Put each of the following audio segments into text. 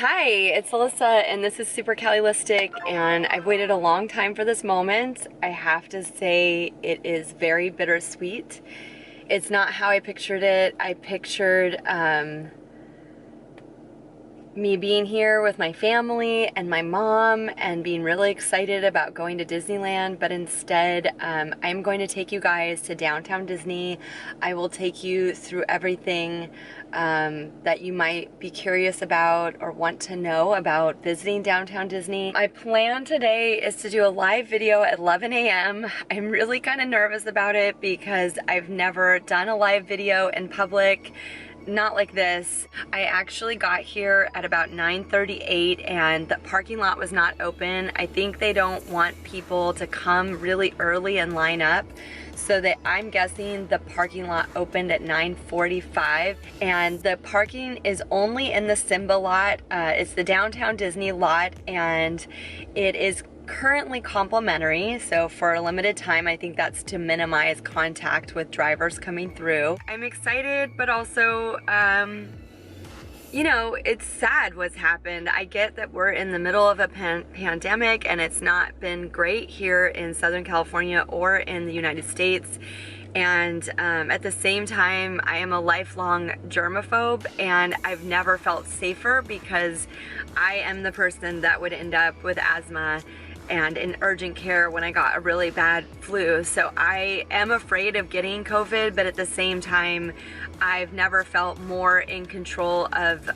Hi, it's Alyssa, and this is Super Calilistic, and I've waited a long time for this moment. I have to say it is very bittersweet. It's not how I pictured it. I pictured me being here with my family and my mom and being really excited about going to Disneyland, but instead I'm going to take you guys to downtown Disney. I will take you through everything that you might be curious about or want to know about visiting downtown Disney. My plan today is to do a live video at 11 a.m. I'm really kind of nervous about it because I've never done a live video in public. Not like this. I actually got here at about 9:38 and the parking lot was not open. I think they don't want people to come really early and line up, so that I'm guessing the parking lot opened at 9:45, and the parking is only in the Simba lot. It's the downtown Disney lot, and it is currently complimentary, so for a limited time. I think that's to minimize contact with drivers coming through. I'm excited, but also you know, it's sad what's happened. I get that we're in the middle of a pandemic and it's not been great here in Southern California or in the United States. And at the same time, I am a lifelong germaphobe, and I've never felt safer because I am the person that would end up with asthma and in urgent care when I got a really bad flu. So I am afraid of getting COVID, but at the same time, I've never felt more in control of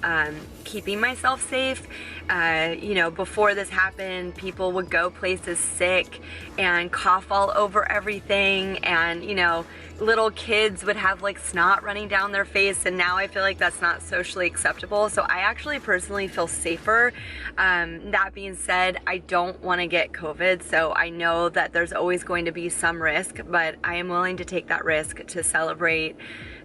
keeping myself safe. You know, before this happened, people would go places sick and cough all over everything, and you know, little kids would have like snot running down their face, and now I feel like that's not socially acceptable. So I actually personally feel safer. That being said, I don't want to get COVID, so I know that there's always going to be some risk, but I am willing to take that risk to celebrate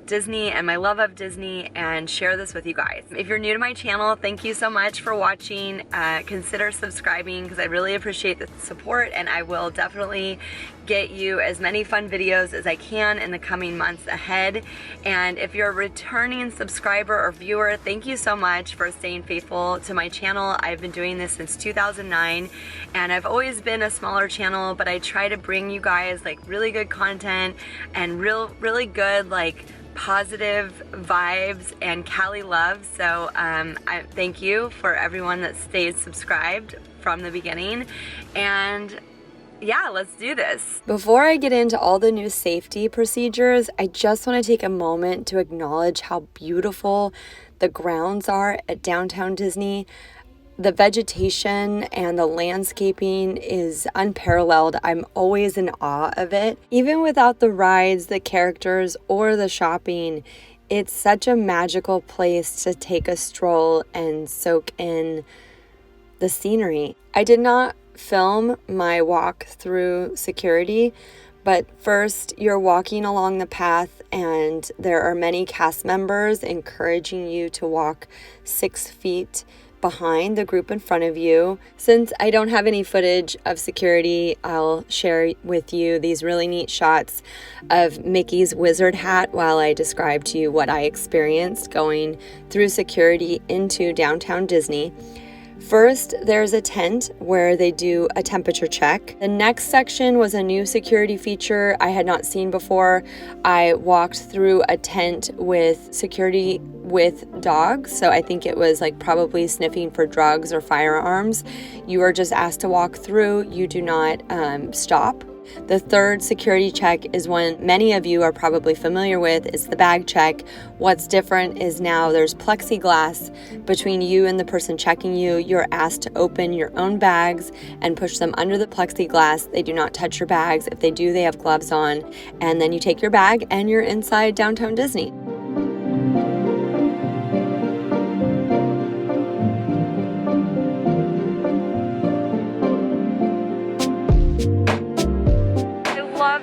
Disney and my love of Disney and share this with you guys. If you're new to my channel, thank you so much for watching. Consider subscribing because I really appreciate the support, and I will definitely get you as many fun videos as I can in the coming months ahead. And if you're a returning subscriber or viewer, thank you so much for staying faithful to my channel. I've been doing this since 2009, and I've always been a smaller channel, but I try to bring you guys like really good content and really good like positive vibes and Cali love. So I thank you for everyone that stays subscribed from the beginning, and yeah, let's do this. Before I get into all the new safety procedures, I just want to take a moment to acknowledge how beautiful the grounds are at downtown Disney. The vegetation and the landscaping is unparalleled. I'm always in awe of it. Even without the rides, the characters, or the shopping, it's such a magical place to take a stroll and soak in the scenery. I did not film my walk through security, but first you're walking along the path and there are many cast members encouraging you to walk 6 feet behind the group in front of you. Since I don't have any footage of security, I'll share with you these really neat shots of Mickey's wizard hat while I describe to you what I experienced going through security into downtown Disney. First, there's a tent where they do a temperature check. The next section was a new security feature I had not seen before. I walked through a tent with security with dogs, so I think it was like probably sniffing for drugs or firearms. You are just asked to walk through. You do not stop. The third security check is one many of you are probably familiar with. It's the bag check. What's different is now there's plexiglass between you and the person checking you. You're asked to open your own bags and push them under the plexiglass. They do not touch your bags. If they do, they have gloves on. And then you take your bag and you're inside downtown Disney.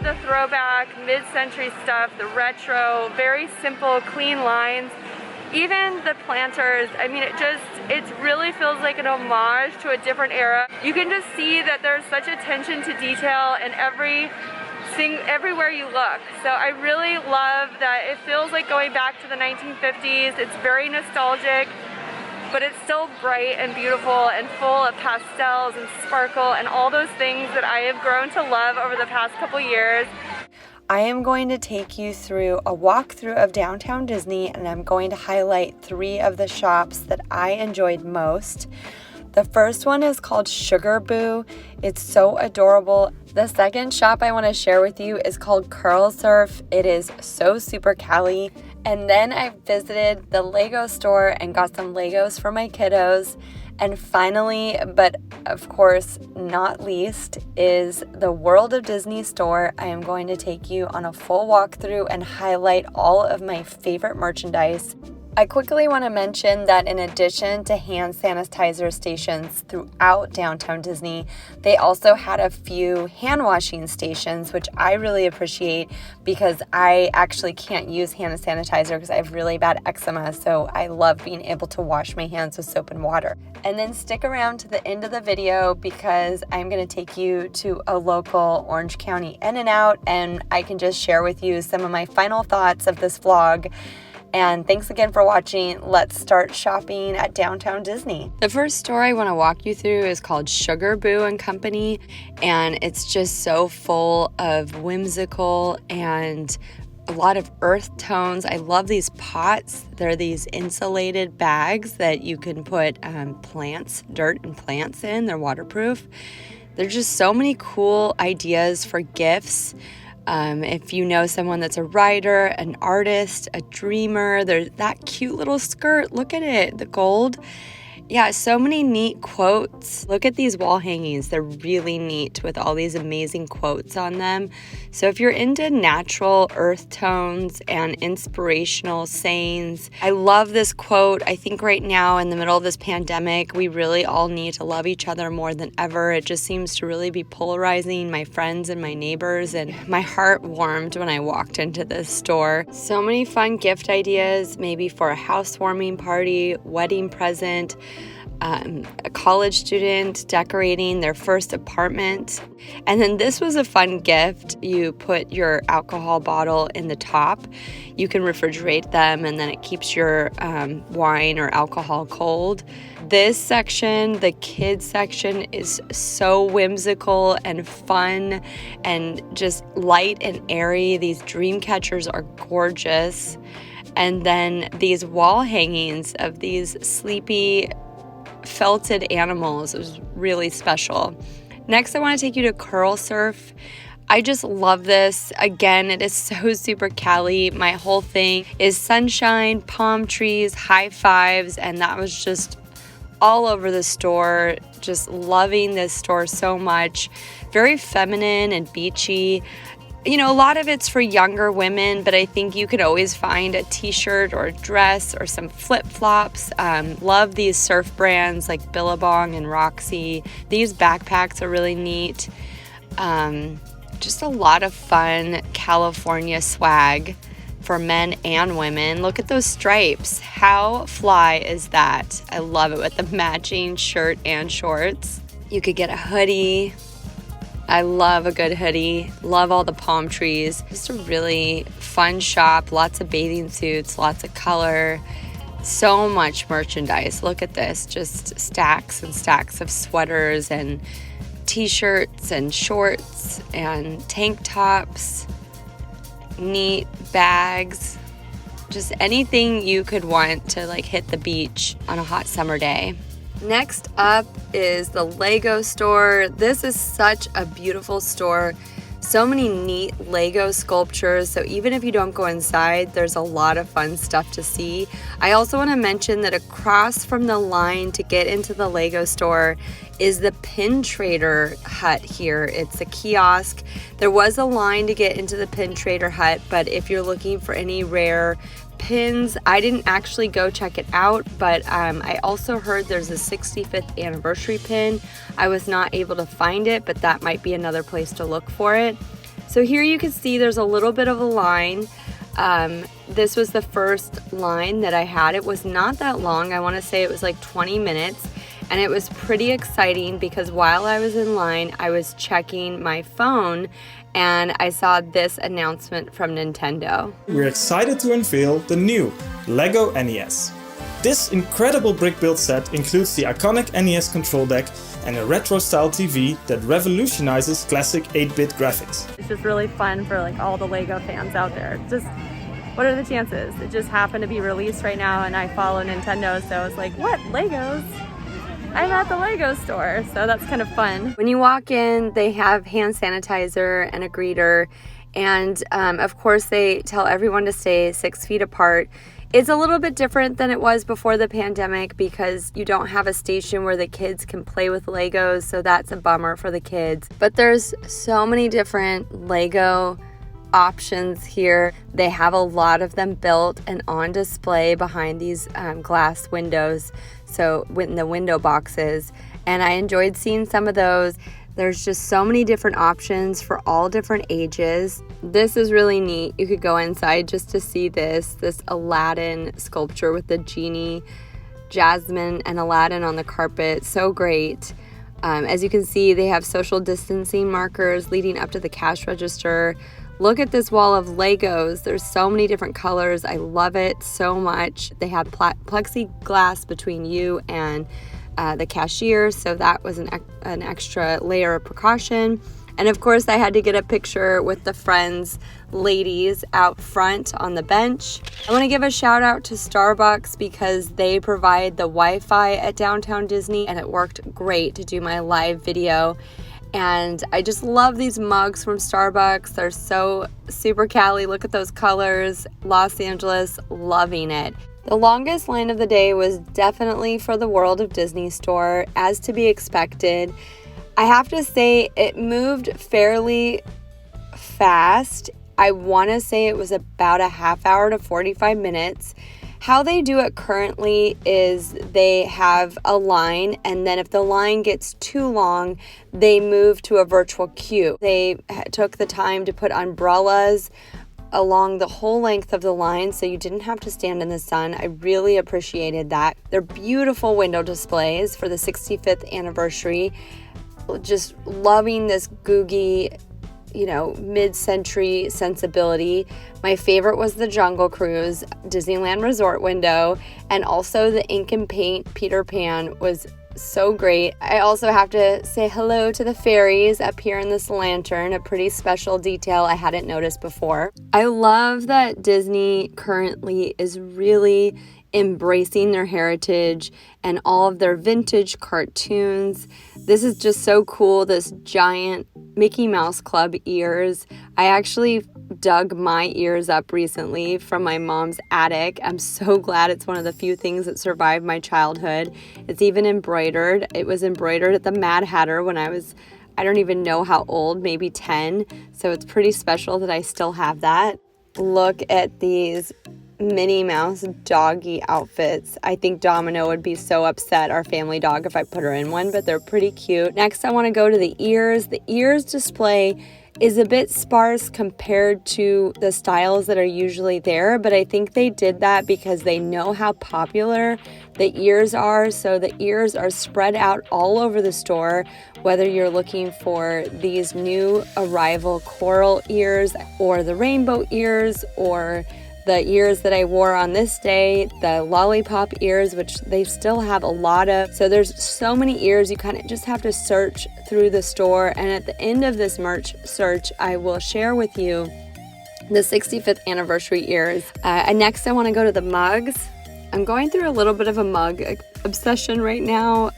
The throwback, mid-century stuff, the retro, very simple, clean lines. Even the planters, I mean, it really feels like an homage to a different era. You can just see that there's such attention to detail in everywhere you look. So I really love that it feels like going back to the 1950s. It's very nostalgic. but it's still bright and beautiful and full of pastels and sparkle and all those things that I have grown to love over the past couple years. I am going to take you through a walkthrough of downtown Disney, and I'm going to highlight 3 of the shops that I enjoyed most. The first one is called Sugar Boo. It's so adorable. The second shop I want to share with you is called Curlsurf. It is so super Cali. And then I visited the Lego store and got some Legos for my kiddos. And finally, but of course not least, is the World of Disney store. I am going to take you on a full walkthrough and highlight all of my favorite merchandise. I quickly want to mention that in addition to hand sanitizer stations throughout downtown Disney, they also had a few hand washing stations, which I really appreciate because I actually can't use hand sanitizer because I have really bad eczema, so I love being able to wash my hands with soap and water. And then stick around to the end of the video because I'm going to take you to a local Orange County In-N-Out, and I can just share with you some of my final thoughts of this vlog. And thanks again for watching. Let's start shopping at downtown Disney. The first store I want to walk you through is called Sugar Boo and Company, and it's just so full of whimsical and a lot of earth tones. I love these pots. They're these insulated bags that you can put plants, dirt and plants in. They're waterproof. There's just so many cool ideas for gifts. If you know someone that's a writer, an artist, a dreamer, there's that cute little skirt. Look at it, the gold. Yeah, so many neat quotes. Look at these wall hangings. They're really neat with all these amazing quotes on them. So if you're into natural earth tones and inspirational sayings, I love this quote. I think right now in the middle of this pandemic, we really all need to love each other more than ever. It just seems to really be polarizing my friends and my neighbors, and my heart warmed when I walked into this store. So many fun gift ideas, maybe for a housewarming party, wedding present, a college student decorating their first apartment. And then this was a fun gift. You put your alcohol bottle in the top. You can refrigerate them, and then it keeps your wine or alcohol cold. This section, the kids section, is so whimsical and fun and just light and airy. These dream catchers are gorgeous. And then these wall hangings of these sleepy felted animals. It was really special. Next, I want to take you to Curlsurf. I just love this. Again, it is so super Cali. My whole thing is sunshine, palm trees, high fives, and that was just all over the store. Just loving this store so much. Very feminine and beachy. You know, a lot of it's for younger women, but I think you could always find a t-shirt or a dress or some flip-flops. Love these surf brands like Billabong and Roxy. These backpacks are really neat. Just a lot of fun California swag for men and women. Look at those stripes. How fly is that? I love it with the matching shirt and shorts. You could get a hoodie. I love a good hoodie. Love all the palm trees. Just a really fun shop. Lots of bathing suits, lots of color. So much merchandise. Look at this. Just stacks and stacks of sweaters and t-shirts and shorts and tank tops. Neat bags. Just anything you could want to like hit the beach on a hot summer day. Next up is the Lego store. This is such a beautiful store. So many neat Lego sculptures. So even if you don't go inside, there's a lot of fun stuff to see. I also want to mention that across from the line to get into the Lego store is the Pin Trader hut here. It's a kiosk. There was a line to get into the Pin Trader hut, but if you're looking for any rare pins, I didn't actually go check it out, but I also heard there's a 65th anniversary pin. I was not able to find it, but that might be another place to look for it. So here you can see there's a little bit of a line. This was the first line that I had. It was not that long. I want to say it was like 20 minutes. And it was pretty exciting because while I was in line, I was checking my phone and I saw this announcement from Nintendo. We're excited to unveil the new LEGO NES. This incredible brick build set includes the iconic NES control deck and a retro-style TV that revolutionizes classic 8-bit graphics. It's just really fun for like all the Lego fans out there. Just, what are the chances? It just happened to be released right now and I follow Nintendo, so I was like, what, Legos? I'm at the Lego store, so that's kind of fun. When you walk in, they have hand sanitizer and a greeter, and of course they tell everyone to stay 6 feet apart. It's a little bit different than it was before the pandemic because you don't have a station where the kids can play with Legos, so that's a bummer for the kids. But there's so many different Lego options here. They have a lot of them built and on display behind these glass windows, so in the window boxes, and I enjoyed seeing some of those. There's just so many different options for all different ages. This is really neat. You could go inside just to see this Aladdin sculpture with the genie, Jasmine, and Aladdin on the carpet. So great. As you can see, they have social distancing markers leading up to the cash register. Look at this wall of Legos. There's so many different colors. I love it so much. They have plexiglass between you and the cashier, so that was an extra layer of precaution. And of course, I had to get a picture with the Friends ladies out front on the bench. I want to give a shout out to Starbucks because they provide the Wi-Fi at Downtown Disney, and it worked great to do my live video. And I just love these mugs from Starbucks. They're so super Cali. Look at those colors. Los Angeles, loving it. The longest line of the day was definitely for the World of Disney store, as to be expected. I have to say it moved fairly fast. I want to say it was about a half hour to 45 minutes. How they do it currently is they have a line, and then if the line gets too long, they move to a virtual queue. They took the time to put umbrellas along the whole length of the line so you didn't have to stand in the sun. I really appreciated that. They're beautiful window displays for the 65th anniversary. Just loving this googie, mid-century sensibility. My favorite was the Jungle Cruise Disneyland Resort window, and also the ink and paint Peter Pan was so great. I also have to say hello to the fairies up here in this lantern, a pretty special detail I hadn't noticed before. I love that Disney currently is really embracing their heritage and all of their vintage cartoons. This is just so cool, this giant Mickey Mouse Club ears. I actually dug my ears up recently from my mom's attic. I'm so glad it's one of the few things that survived my childhood. It's even embroidered. It was embroidered at the Mad Hatter when I don't even know how old, maybe 10. So it's pretty special that I still have that. Look at these Minnie Mouse doggy outfits. I think Domino would be so upset, our family dog, if I put her in one, but they're pretty cute. Next, I want to go to the ears. The ears display is a bit sparse compared to the styles that are usually there, but I think they did that because they know how popular the ears are. So the ears are spread out all over the store, whether you're looking for these new arrival coral ears or the rainbow ears or the ears that I wore on this day, the lollipop ears, which they still have a lot of. So there's so many ears, you kind of just have to search through the store. And at the end of this merch search, I will share with you the 65th anniversary ears. And next I want to go to the mugs. I'm going through a little bit of a mug obsession right now.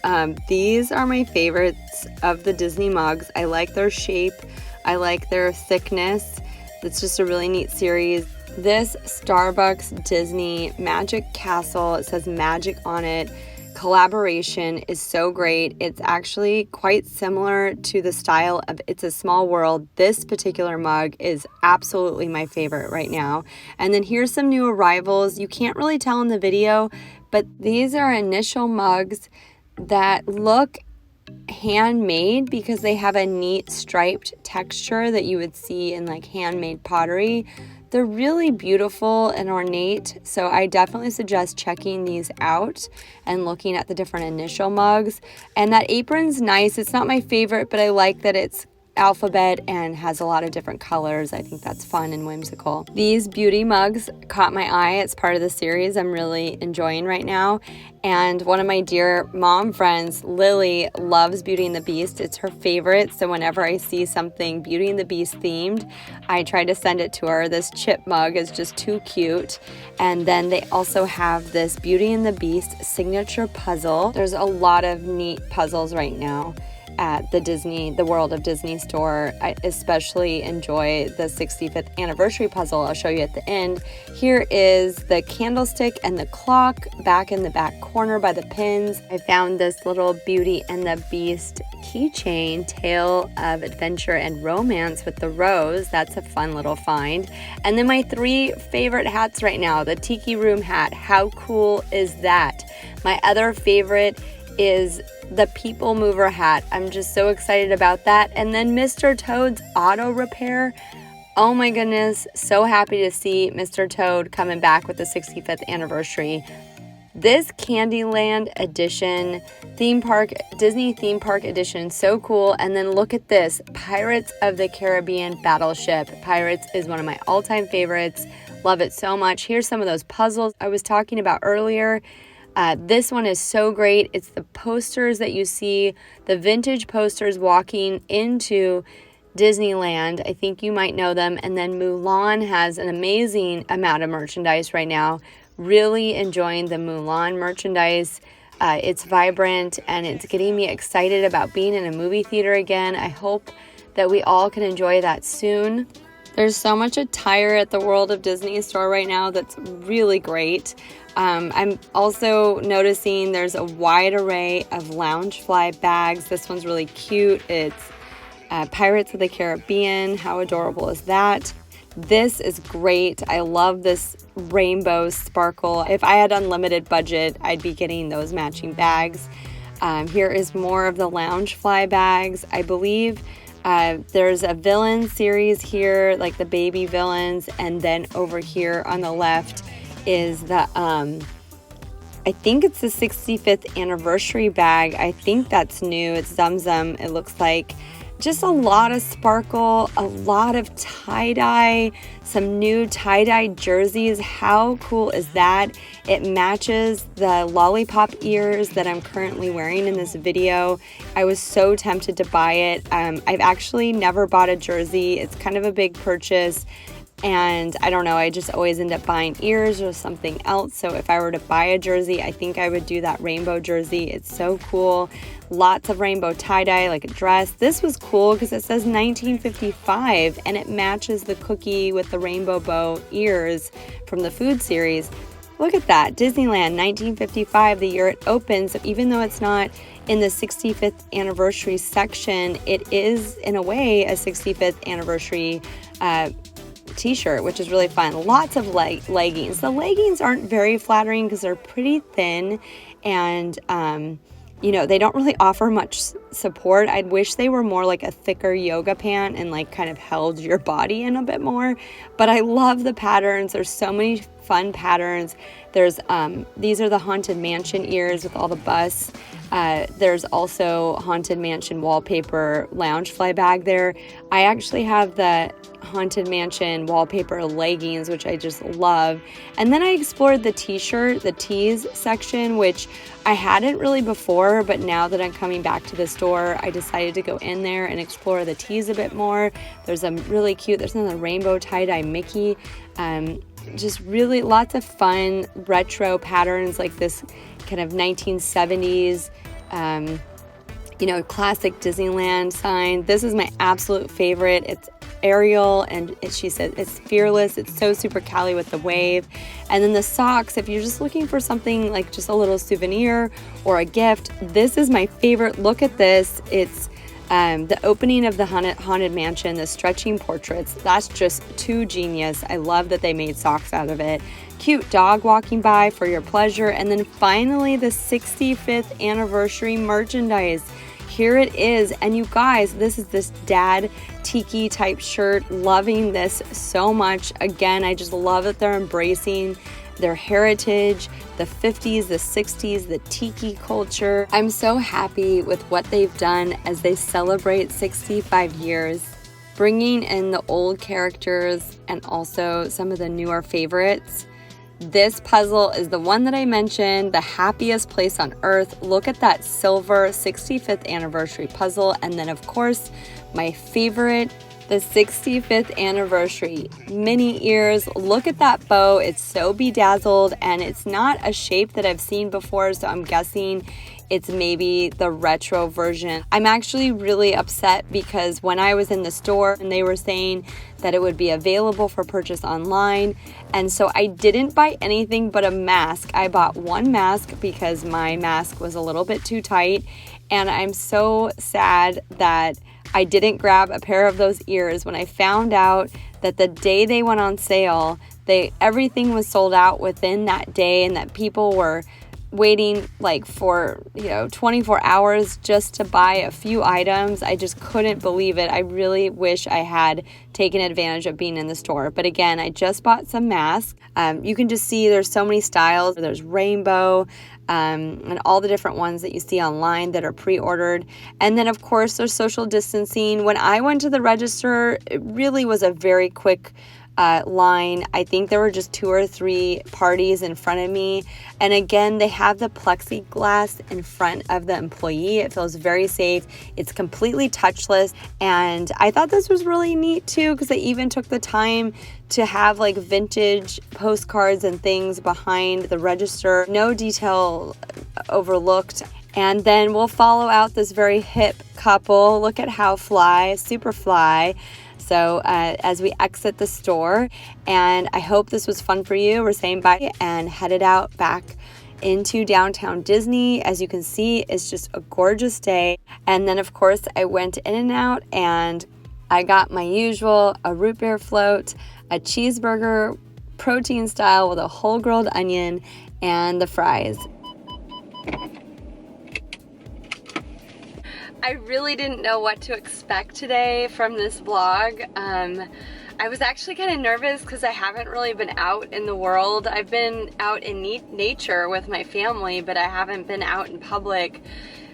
These are my favorites of the Disney mugs. I like their shape. I like their thickness. It's just a really neat series. This Starbucks Disney Magic Castle, it says magic on it, collaboration is so great. It's actually quite similar to the style of It's a Small World. This particular mug is absolutely my favorite right now. And then here's some new arrivals. You can't really tell in the video, but these are initial mugs that look handmade because they have a neat striped texture that you would see in like handmade pottery. They're really beautiful and ornate, so I definitely suggest checking these out and looking at the different initial mugs. And that apron's nice. It's not my favorite, but I like that it's alphabet and has a lot of different colors. I think that's fun and whimsical. These beauty mugs caught my eye. It's part of the series I'm really enjoying right now. And one of my dear mom friends, Lily, loves Beauty and the Beast. It's her favorite. So whenever I see something Beauty and the Beast themed, I try to send it to her. This chip mug is just too cute. And then they also have this Beauty and the Beast signature puzzle. There's a lot of neat puzzles right now at the World of Disney store. I especially enjoy the 65th anniversary puzzle I'll show you at the end. Here is the candlestick and the clock back in the back corner by the pins. I found this little Beauty and the Beast keychain, Tale of Adventure and Romance with the rose. That's a fun little find. And then my 3 favorite hats right now, the Tiki Room hat. How cool is that? My other favorite is the People Mover hat. I'm just so excited about that. And then Mr. Toad's auto repair. Oh my goodness, so happy to see Mr. Toad coming back with the 65th anniversary. This Candyland edition, Disney theme park edition, so cool. And then look at this, Pirates of the Caribbean battleship. Pirates is one of my all-time favorites. Love it so much. Here's some of those puzzles I was talking about earlier. This one is so great. It's the posters that you see, the vintage posters walking into Disneyland. I think you might know them. And then Mulan has an amazing amount of merchandise right now. Really enjoying the Mulan merchandise. It's vibrant and it's getting me excited about being in a movie theater again. I hope that we all can enjoy that soon. There's so much attire at the World of Disney store right now that's really great. I'm also noticing there's a wide array of Loungefly bags. This one's really cute. It's Pirates of the Caribbean. How adorable is that? This is great. I love this rainbow sparkle. If I had unlimited budget, I'd be getting those matching bags. Here is more of the Loungefly bags. I believe there's a villain series here, like the baby villains, and then over here on the left is the I think it's the 65th anniversary bag. I think that's new. It's Zum Zum. It looks like just a lot of sparkle, a lot of tie-dye, some new tie-dye jerseys. How cool is that? It matches the lollipop ears that I'm currently wearing in this video. I was so tempted to buy it. I've actually never bought a jersey. It's kind of a big purchase. And I don't know, I just always end up buying ears or something else. So if I were to buy a jersey, I think I would do that rainbow jersey. It's so cool. Lots of rainbow tie-dye, like a dress. This was cool because it says 1955 and it matches the cookie with the rainbow bow ears from the food series. Look at that, Disneyland 1955, the year it opens. Even though it's not in the 65th anniversary section, it is in a way a 65th anniversary t-shirt, which is really fun. Lots of leggings. The leggings aren't very flattering because they're pretty thin and you know, they don't really offer much support. I'd wish they were more like a thicker yoga pant and like kind of held your body in a bit more. But I love the patterns. There's so many fun patterns. There's these are the Haunted Mansion ears with all the bus. There's also Haunted Mansion wallpaper Loungefly bag there. I actually have the Haunted Mansion wallpaper leggings, which I just love. And then I explored the t-shirt, the tees section, which I hadn't really before, but now that I'm coming back to the store, I decided to go in there and explore the tees a bit more. There's a really cute, there's another rainbow tie-dye Mickey. Just really lots of fun retro patterns like this kind of 1970s you know, classic Disneyland sign. This is my absolute favorite. It's Ariel, and she said it's fearless. It's so super Cali with the wave. And then the socks, if you're just looking for something like just a little souvenir or a gift, this is my favorite. Look at this. It's the opening of the Haunted Mansion, the stretching portraits. That's just too genius. I love that they made socks out of it. Cute dog walking by for your pleasure. And then finally the 65th anniversary merchandise. Here it is. And you guys, this is this dad tiki type shirt. Loving this so much. Again, I just love that they're embracing their heritage, the 50s, the 60s, the tiki culture. I'm so happy with what they've done as they celebrate 65 years, bringing in the old characters and also some of the newer favorites. This puzzle is the one that I mentioned, the happiest place on earth. Look at that silver 65th anniversary puzzle. And then of course, my favorite, the 65th anniversary mini ears. Look at that bow. It's so bedazzled and it's not a shape that I've seen before. So I'm guessing it's maybe the retro version. I'm actually really upset because when I was in the store and they were saying that it would be available for purchase online, and so I didn't buy anything but a mask. I bought one mask because my mask was a little bit too tight, and I'm so sad that I didn't grab a pair of those ears when I found out that the day they went on sale, everything was sold out within that day, and that people were waiting like for 24 hours just to buy a few items. I just couldn't believe it. I really wish I had taken advantage of being in the store. But again, I just bought some masks. You can just see there's so many styles. There's rainbow and all the different ones that you see online that are pre-ordered. And then of course there's social distancing. When I went to the register, it really was a very quick line. I think there were just 2 or 3 parties in front of me. And again, they have the plexiglass in front of the employee. It feels very safe. It's completely touchless. And I thought this was really neat too, because they even took the time to have like vintage postcards and things behind the register. No detail overlooked. And then we'll follow out this very hip couple. Look at how fly, super fly. So as we exit the store, and I hope this was fun for you. We're saying bye and headed out back into downtown Disney. As you can see, it's just a gorgeous day. And then of course I went in and out and I got my usual, a root beer float, a cheeseburger, protein style with a whole grilled onion, and the fries. I really didn't know what to expect today from this vlog. I was actually kind of nervous because I haven't really been out in the world. I've been out in nature with my family, but I haven't been out in public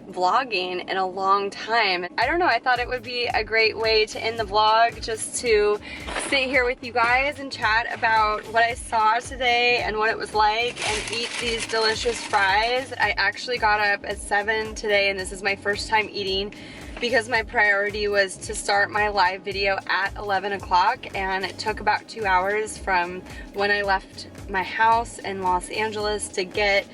vlogging in a long time. I don't know, I thought it would be a great way to end the vlog, just to sit here with you guys and chat about what I saw today and what it was like, and eat these delicious fries. I actually got up at 7 today, and this is my first time eating because my priority was to start my live video at 11 o'clock, and it took about 2 hours from when I left my house in Los Angeles to get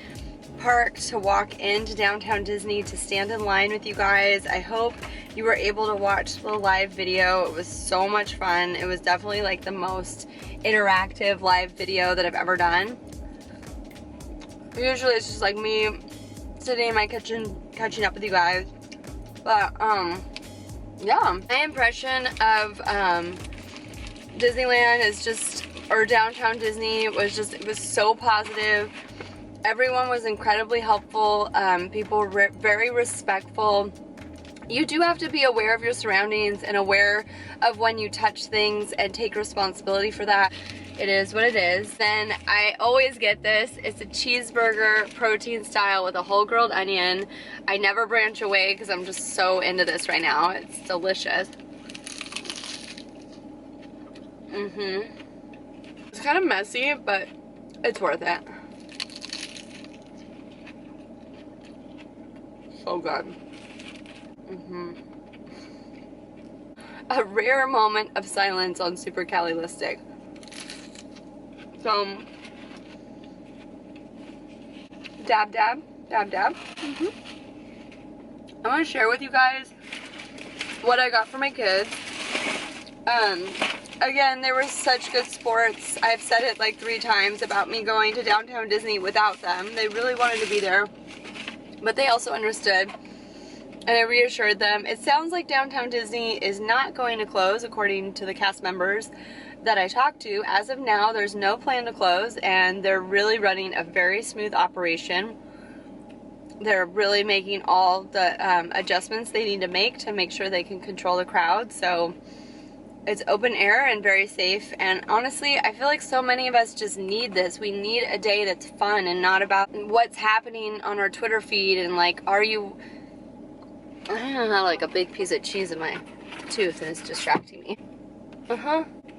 parked to walk into downtown Disney to stand in line with you guys. I hope you were able to watch the live video. It was so much fun. It was definitely like the most interactive live video that I've ever done. Usually it's just like me sitting in my kitchen catching up with you guys. But yeah, my impression of Disneyland is just, or downtown Disney was just, it was so positive. Everyone was incredibly helpful. People were very respectful. You do have to be aware of your surroundings and aware of when you touch things and take responsibility for that. It is what it is. Then I always get this. It's a cheeseburger, protein style with a whole grilled onion. I never branch away because I'm just so into this right now. It's delicious. It's kind of messy, but it's worth it. So good. A rare moment of silence on Supercalifragilistic. So, dab, dab, dab, dab. I want to share with you guys what I got for my kids. Again, they were such good sports. I've said it like 3 times about me going to downtown Disney without them. They really wanted to be there, but they also understood, and I reassured them. It sounds like downtown Disney is not going to close, according to the cast members that I talked to. As of now, there's no plan to close, and they're really running a very smooth operation. They're really making all the adjustments they need to make sure they can control the crowd. So It's open air and very safe, and honestly, I feel like so many of us just need this. We need a day that's fun and not about what's happening on our Twitter feed and like, I don't know, like a big piece of cheese in my tooth and it's distracting me.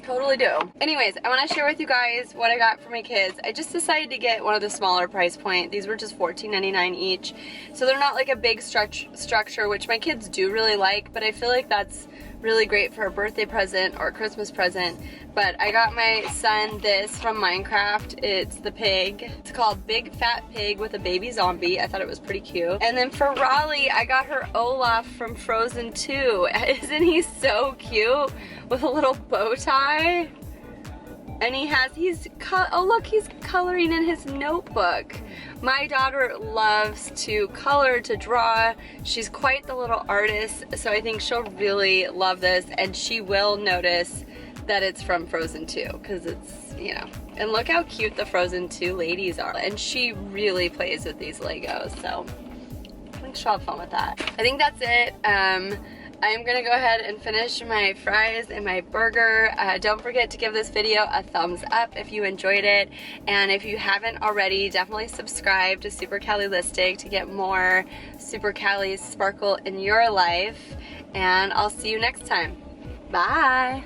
Totally do. Anyways, I want to share with you guys what I got for my kids. I just decided to get one of the smaller price point. These were just $14.99 each. So they're not like a big structure, which my kids do really like, but I feel like that's really great for a birthday present or a Christmas present. But I got my son this from Minecraft. It's the pig. It's called Big Fat Pig with a Baby Zombie. I thought it was pretty cute. And then for Raleigh, I got her Olaf from Frozen 2. Isn't he so cute? With a little bow tie. And he's coloring in his notebook. My daughter loves to color, to draw. She's quite the little artist, so I think she'll really love this, and she will notice that it's from Frozen 2, because it's, you know, and look how cute the Frozen 2 ladies are. And she really plays with these Legos, so I think she'll have fun with that. I think that's it. I'm gonna go ahead and finish my fries and my burger. Don't forget to give this video a thumbs up if you enjoyed it. And if you haven't already, definitely subscribe to Super Calilistic to get more Super Cali sparkle in your life. And I'll see you next time. Bye.